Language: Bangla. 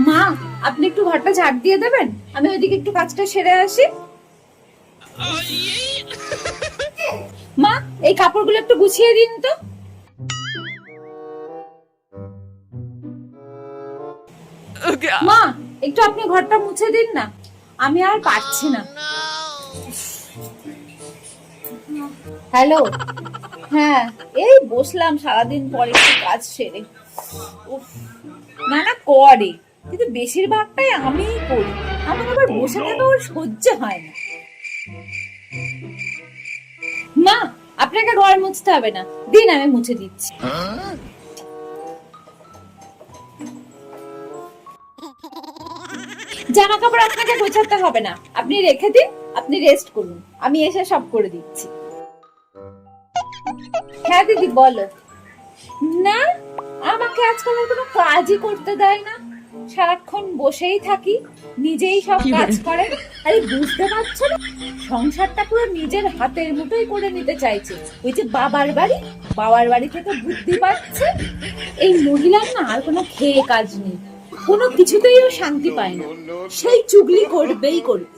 মা, আপনি একটু ঘরটা ঝাড় দিয়ে দেবেন? আমি ওইদিকে একটু কাজটা সেরে আসি। মা, এই কাপড়গুলো একটু গুছিয়ে দিন তো। মা, একটু আপনি ঘরটা মুছে দিন না, আমি আর পারছি না। হ্যালো। হ্যাঁ, এই বসলাম সারাদিন পরে একটু কাজ সেরে। উফ, না না করে, কিন্তু বেশিরভাগটাই আমিই করি। আমার আবার বসে থাকা ওর সহ্য হয় না। মা, আপনাকে ঘর মুছতে হবে না, দিন আমি মুছে দিচ্ছি। জামা কাপড় আপনাকে গোছাতে হবে না, আপনি রেখে দিন, আপনি রেস্ট করুন, আমি এসে সব করে দিচ্ছি। হ্যাঁ দিদি, বলো। না, আমাকে আজকাল আর কোনো কাজই করতে দেয় না, সারাক্ষণ বসেই থাকি, নিজেই সব কাজ করে। আরে বুঝতে পারছো না, সংসারটা পুরো নিজের হাতের মুঠোয় করে নিতে চাইছে। ওই যে বাবার বাড়ি থেকে বুদ্ধি পাচ্ছে। এই মহিলার না আর কোনো খেয়ে কাজ নেই, কোনো কিছুতেই ও শান্তি পায় না, সেই চুগলি করবেই করবে।